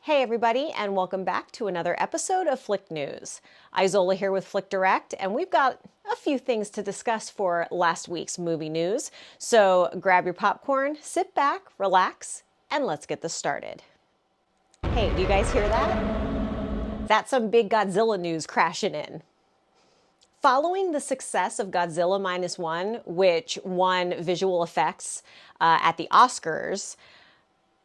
Hey everybody, and welcome back to another episode of Flick News. Izola here with Flick Direct, and we've got a few things to discuss for last week's movie news. So grab your popcorn, sit back, relax, and let's get this started. Hey, do you guys hear that? That's some big Godzilla news crashing in. Following the success of Godzilla Minus One, which won visual effects at the Oscars,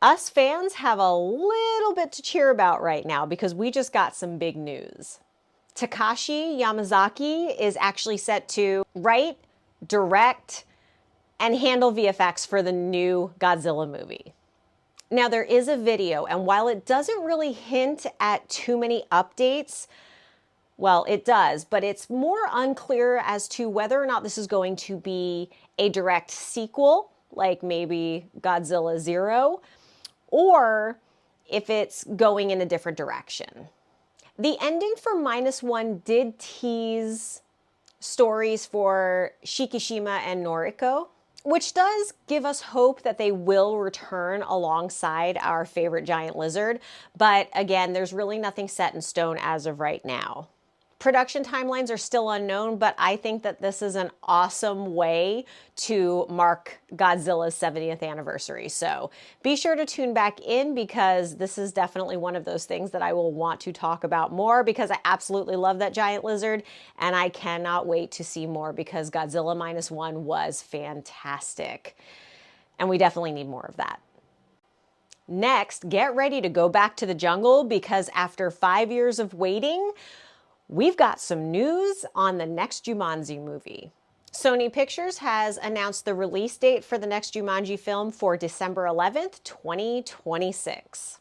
us fans have a little bit to cheer about right now because we just got some big news. Takashi Yamazaki is actually set to write, direct, and handle VFX for the new Godzilla movie. Now, there is a video, and while it doesn't really hint at too many updates, well, it does, but it's more unclear as to whether or not this is going to be a direct sequel, like maybe Godzilla Zero, or if it's going in a different direction. The ending for Minus One did tease stories for Shikishima and Noriko, which does give us hope that they will return alongside our favorite giant lizard. But again, there's really nothing set in stone as of right now. Production timelines are still unknown, but I think that this is an awesome way to mark Godzilla's 70th anniversary. So be sure to tune back in because this is definitely one of those things that I will want to talk about more because I absolutely love that giant lizard and I cannot wait to see more because Godzilla Minus One was fantastic. And we definitely need more of that. Next, get ready to go back to the jungle because after 5 years of waiting, we've got some news on the next Jumanji movie. Sony Pictures has announced the release date for the next Jumanji film for December 11th, 2026.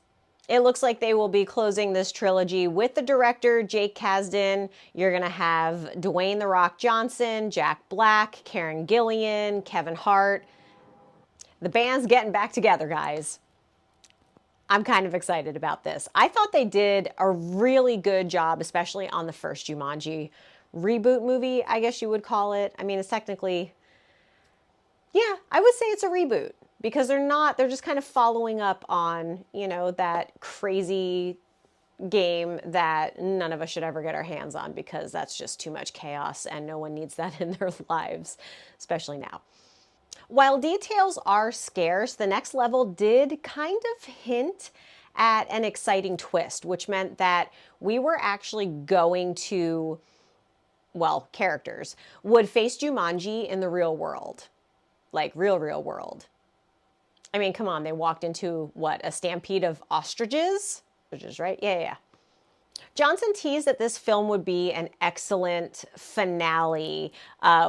It looks like they will be closing this trilogy with the director, Jake Kasdan. You're going to have Dwayne "The Rock" Johnson, Jack Black, Karen Gillan, Kevin Hart. The band's getting back together, guys. I'm kind of excited about this. I thought they did a really good job, especially on the first Jumanji reboot movie, I guess you would call it. I mean, it's technically, yeah, I would say it's a reboot because they're just kind of following up on, that crazy game that none of us should ever get our hands on because that's just too much chaos and no one needs that in their lives, especially now. While details are scarce, the next level did kind of hint at an exciting twist, which meant that we were actually going to, characters would face Jumanji in the real world. Like real world. I mean, come on, they walked into, a stampede of ostriches? Ostriches, right? Yeah. Johnson teased that this film would be an excellent finale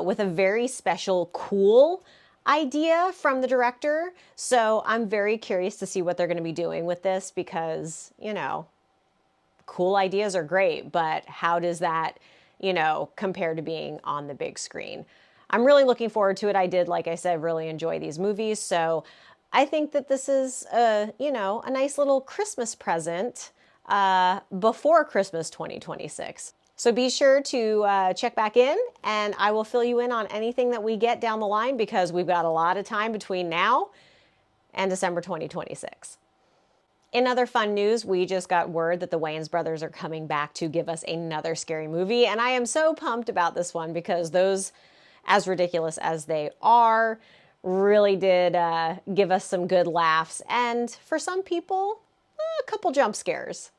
with a very special, cool idea from the director. So I'm very curious to see what they're going to be doing with this because, cool ideas are great, but how does that, compare to being on the big screen? I'm really looking forward to it. I did, like I said, really enjoy these movies. So I think that this is, a nice little Christmas present before Christmas 2026. So be sure to check back in and I will fill you in on anything that we get down the line because we've got a lot of time between now and December 2026. In other fun news, we just got word that the Wayans brothers are coming back to give us another scary movie. And I am so pumped about this one because those, as ridiculous as they are, really did give us some good laughs. And for some people, a couple jump scares.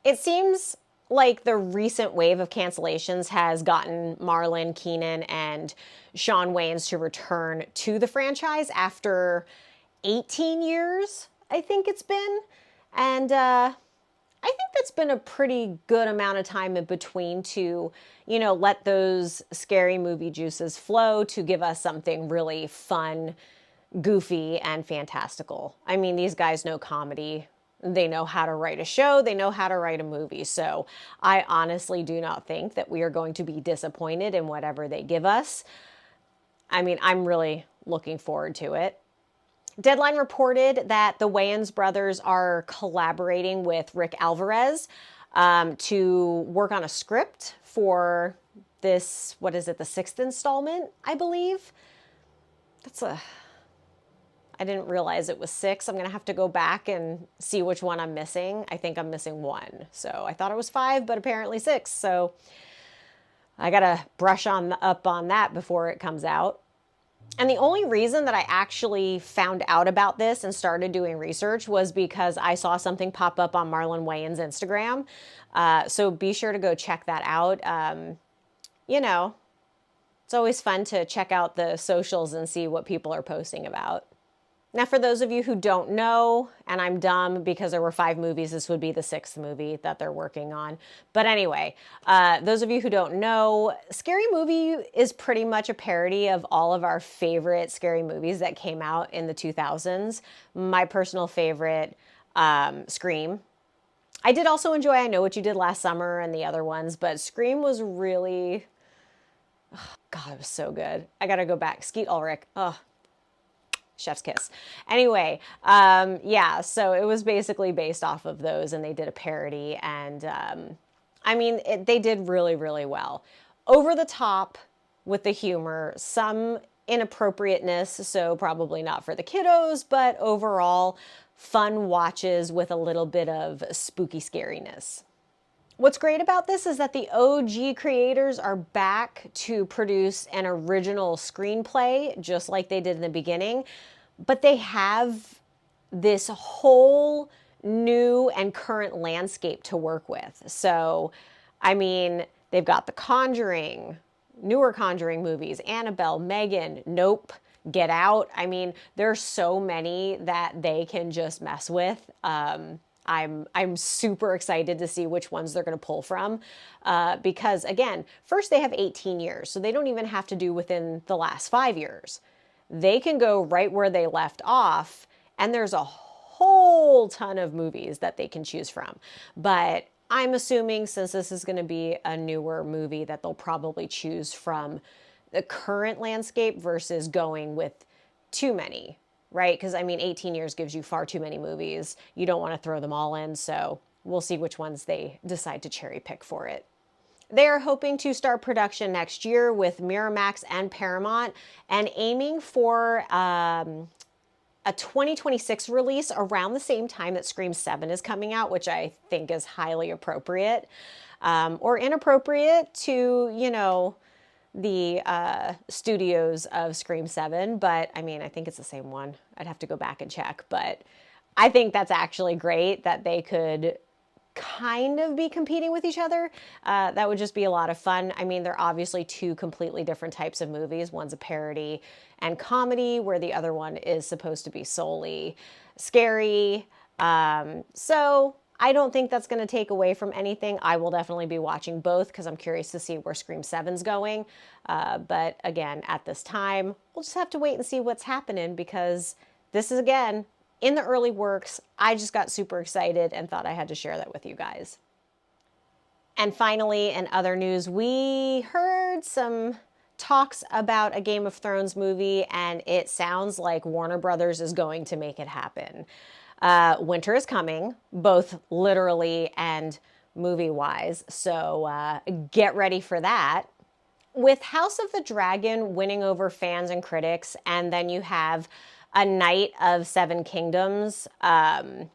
It seems like the recent wave of cancellations has gotten Marlon, Keenan, and Shawn Wayans to return to the franchise after 18 years, I think it's been. And I think that's been a pretty good amount of time in between to, let those scary movie juices flow to give us something really fun, goofy, and fantastical. I mean, these guys know comedy. They know how to write a show. They know how to write a movie. So I honestly do not think that we are going to be disappointed in whatever they give us. I mean, I'm really looking forward to it. Deadline reported that the Wayans brothers are collaborating with Rick Alvarez to work on a script for this, the 6th installment, I believe. I didn't realize it was 6. I'm going to have to go back and see which one I'm missing. I think I'm missing 1. So I thought it was 5, but apparently 6. So I got to brush up on that before it comes out. And the only reason that I actually found out about this and started doing research was because I saw something pop up on Marlon Wayans' Instagram. So be sure to go check that out. You know, it's always fun to check out the socials and see what people are posting about. Now, for those of you who don't know, and I'm dumb because there were 5 movies, this would be the 6th movie that they're working on. But anyway, those of you who don't know, Scary Movie is pretty much a parody of all of our favorite scary movies that came out in the 2000s. My personal favorite, Scream. I did also enjoy I Know What You Did Last Summer and the other ones, but Scream was really, oh, God, it was so good. I gotta go back. Skeet Ulrich. Oh, chef's kiss. Anyway, yeah, so it was basically based off of those, and they did a parody, and I mean, they did really, really well. Over the top with the humor, some inappropriateness, so probably not for the kiddos, but overall, fun watches with a little bit of spooky scariness. What's great about this is that the OG creators are back to produce an original screenplay, just like they did in the beginning, but they have this whole new and current landscape to work with. So, I mean, they've got The Conjuring, newer Conjuring movies, Annabelle, Megan, Nope, Get Out. I mean, there's so many that they can just mess with. I'm super excited to see which ones they're going to pull from because, again, first they have 18 years, so they don't even have to do within the last 5 years. They can go right where they left off, and there's a whole ton of movies that they can choose from. But I'm assuming since this is going to be a newer movie that they'll probably choose from the current landscape versus going with too many, right? Because, I mean, 18 years gives you far too many movies. You don't want to throw them all in, so we'll see which ones they decide to cherry pick for it. They are hoping to start production next year with Miramax and Paramount and aiming for a 2026 release around the same time that Scream 7 is coming out, which I think is highly appropriate or inappropriate to, you know, the studios of Scream 7, but I mean, I think it's the same one. I'd have to go back and check, but I think that's actually great that they could kind of be competing with each other. That would just be a lot of fun. I mean, they're obviously 2 completely different types of movies. One's a parody and comedy, where the other one is supposed to be solely scary. So I don't think that's going to take away from anything. I will definitely be watching both because I'm curious to see where Scream 7's going. But again, at this time, we'll just have to wait and see what's happening because this is, again, in the early works. I just got super excited and thought I had to share that with you guys. And finally, in other news, we heard some talks about a Game of Thrones movie, and it sounds like Warner Brothers is going to make it happen. Winter is coming, both literally and movie-wise, so get ready for that. With House of the Dragon winning over fans and critics, and then you have A Knight of Seven Kingdoms on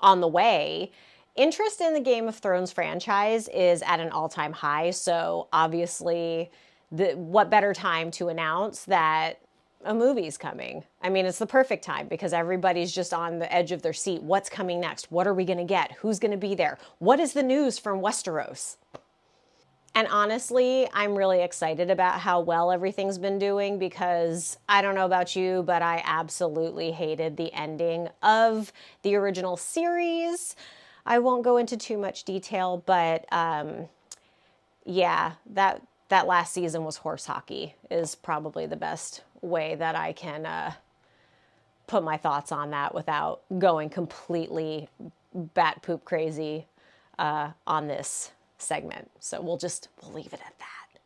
the way, interest in the Game of Thrones franchise is at an all-time high. So obviously, what better time to announce that a movie's coming? I mean, it's the perfect time because everybody's just on the edge of their seat. What's coming next? What are we going to get? Who's going to be there? What is the news from Westeros? And honestly, I'm really excited about how well everything's been doing because I don't know about you, but I absolutely hated the ending of the original series. I won't go into too much detail, but yeah, that last season was horse hockey is probably the best way that I can put my thoughts on that without going completely bat poop crazy on this segment. So we'll leave it at that.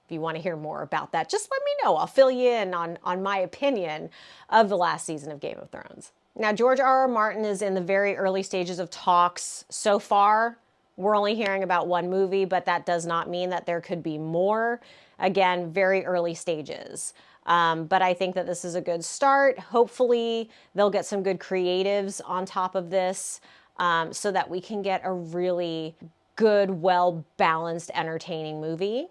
If you want to hear more about that, just let me know. I'll fill you in on my opinion of the last season of Game of Thrones. Now, George R.R. Martin is in the very early stages of talks. So far, we're only hearing about one movie, but that does not mean that there could be more. Again, very early stages. But I think that this is a good start. Hopefully they'll get some good creatives on top of this, so that we can get a really good, well-balanced, entertaining movie.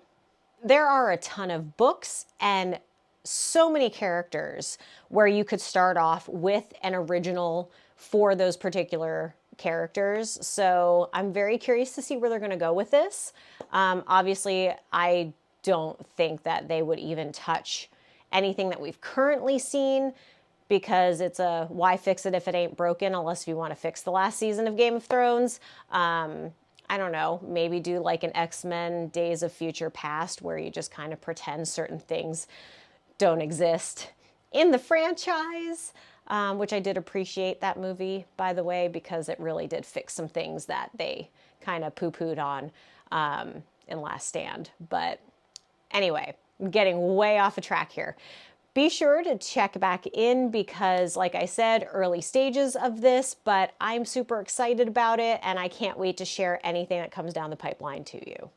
There are a ton of books and so many characters where you could start off with an original for those particular characters. So I'm very curious to see where they're going to go with this. Obviously, I don't think that they would even touch anything that we've currently seen, because it's a why fix it if it ain't broken, unless you want to fix the last season of Game of Thrones. I don't know, maybe do like an X-Men Days of Future Past where you just kind of pretend certain things don't exist in the franchise, which I did appreciate that movie, by the way, because it really did fix some things that they kind of poo-pooed on in Last Stand. But anyway, I'm getting way off a track here. Be sure to check back in because, like I said, early stages of this, but I'm super excited about it and I can't wait to share anything that comes down the pipeline to you.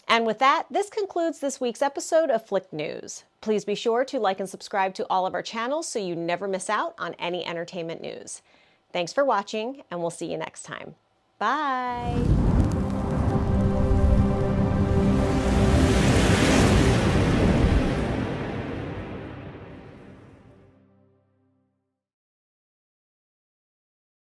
And with that, this concludes this week's episode of Flick News. Please be sure to like and subscribe to all of our channels so you never miss out on any entertainment news. Thanks for watching, and we'll see you next time. Bye!